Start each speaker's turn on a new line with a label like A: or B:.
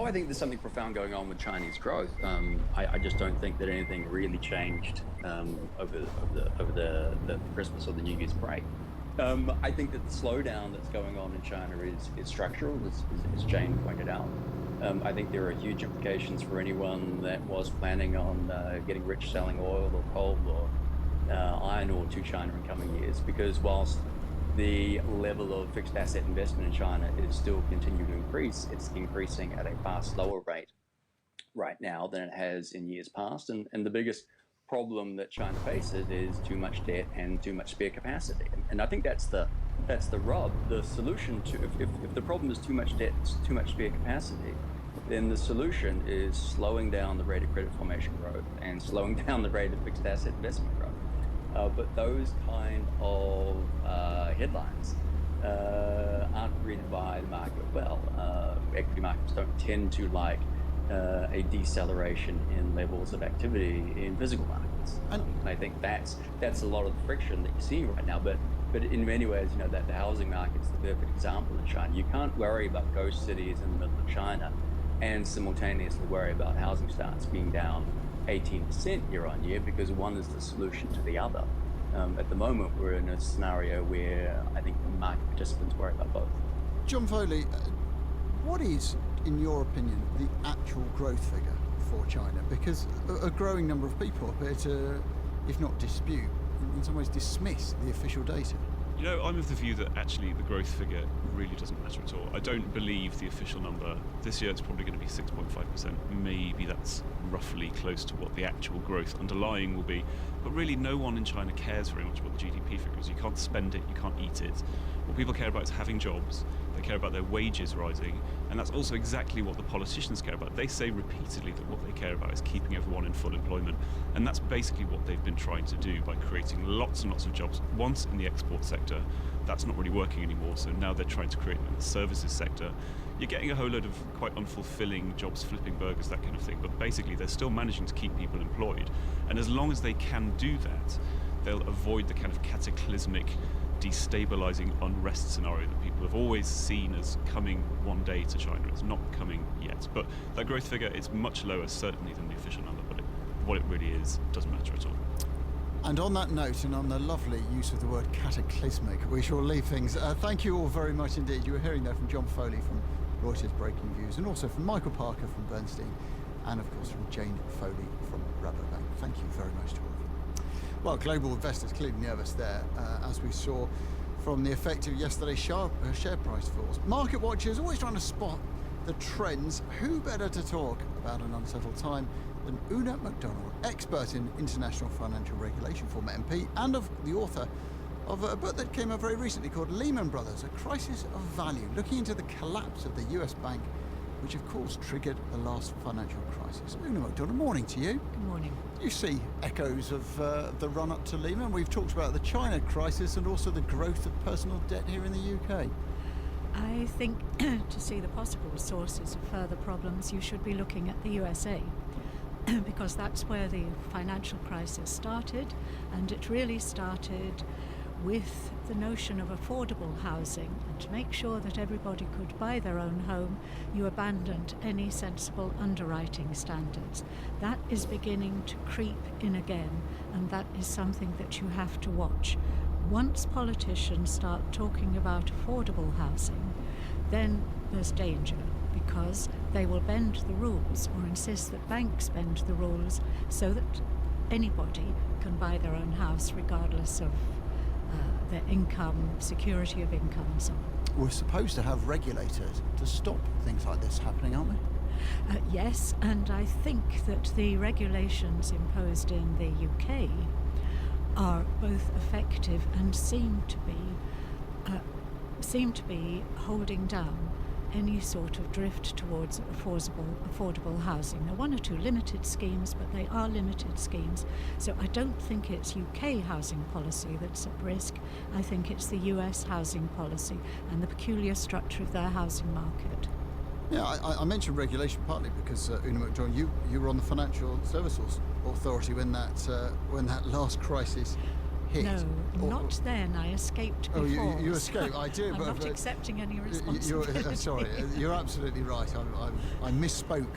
A: I think there's something profound going on with Chinese growth. I just don't think that anything really changed over the Christmas or the New Year's break. I think that the slowdown that's going on in China is structural, as Jane pointed out. I think there are huge implications for anyone that was planning on getting rich selling oil or coal or iron ore to China in coming years, because whilst the level of fixed asset investment in China is still continuing to increase, it's increasing at a far slower rate right now than it has in years past. And the biggest problem that China faces is too much debt and too much spare capacity. And I think that's the rub. The solution to if the problem is too much debt, too much spare capacity, then the solution is slowing down the rate of credit formation growth and slowing down the rate of fixed asset investment growth. But those kind of headlines aren't read by the market well. Equity markets don't tend to like a deceleration in levels of activity in physical markets. And I think that's a lot of the friction that you're seeing right now. But in many ways, that the housing market's the perfect example in China. You can't worry about ghost cities in the middle of China and simultaneously worry about housing starts being down 18% year on year, because one is the solution to the other. At the moment, we're in a scenario where I think market participants worry about both.
B: John Foley, what is, in your opinion, the actual growth figure for China? Because a growing number of people appear to, if not dispute, in some ways dismiss the official data.
C: I'm of the view that actually the growth figure really doesn't matter at all. I don't believe the official number. This year it's probably going to be 6.5%. Maybe that's roughly close to what the actual growth underlying will be. But really no one in China cares very much about the GDP figures. You can't spend it, you can't eat it. What people care about is having jobs. They care about their wages rising. And that's also exactly what the politicians care about. They say repeatedly that what they care about is keeping everyone in full employment. And that's basically what they've been trying to do by creating lots and lots of jobs, once in the export sector. That's not really working anymore, so now they're trying to create them in the services sector. You're getting a whole load of quite unfulfilling jobs, flipping burgers, that kind of thing, but basically they're still managing to keep people employed. And as long as they can do that, they'll avoid the kind of cataclysmic, destabilizing unrest scenario that people have always seen as coming one day to China. It's not coming yet. But that growth figure is much lower, certainly, than the official number, but what it really is doesn't matter at all.
B: And on that note, and on the lovely use of the word cataclysmic, we shall leave things. Thank you all very much indeed. You were hearing there from John Foley from Reuters Breaking Views, and also from Michael Parker from Bernstein, and of course from Jane Foley from Rabobank. Thank you very much to all of you. Well, global investors clearly nervous there, as we saw from the effect of yesterday's share price falls. Market watchers always trying to spot the trends. Who better to talk about an unsettled time than Una MacDonald, expert in international financial regulation, former MP, and of the author of a book that came out very recently called Lehman Brothers, A Crisis of Value, looking into the collapse of the US bank, which of course triggered the last financial crisis. Una MacDonald, morning to you.
D: Good morning.
B: You see echoes of the run-up to Lehman. We've talked about the China crisis and also the growth of personal debt here in the UK.
D: I think to see the possible sources of further problems, you should be looking at the USA. Because that's where the financial crisis started, and it really started with the notion of affordable housing. And to make sure that everybody could buy their own home, you abandoned any sensible underwriting standards. That is beginning to creep in again, and that is something that you have to watch. Once politicians start talking about affordable housing, then there's danger, because they will bend the rules or insist that banks bend the rules so that anybody can buy their own house regardless of their income, security of income and so on.
B: We're supposed to have regulators to stop things like this happening, aren't we?
D: Yes, and I think that the regulations imposed in the UK are both effective and seem to be holding down any sort of drift towards affordable housing. There are one or two limited schemes, but they are limited schemes. So I don't think it's UK housing policy that's at risk. I think it's the US housing policy and the peculiar structure of their housing market.
B: Yeah, I mentioned regulation partly because, Una MacDonald, you were on the Financial Services Authority when that last crisis hit?
D: No,
B: Or-
D: not then. I escaped
B: Oh,
D: before.
B: you
D: so
B: escaped. I did,
D: I'm
B: but
D: not accepting any
B: You're,
D: responsibility.
B: sorry, you're absolutely right. I misspoke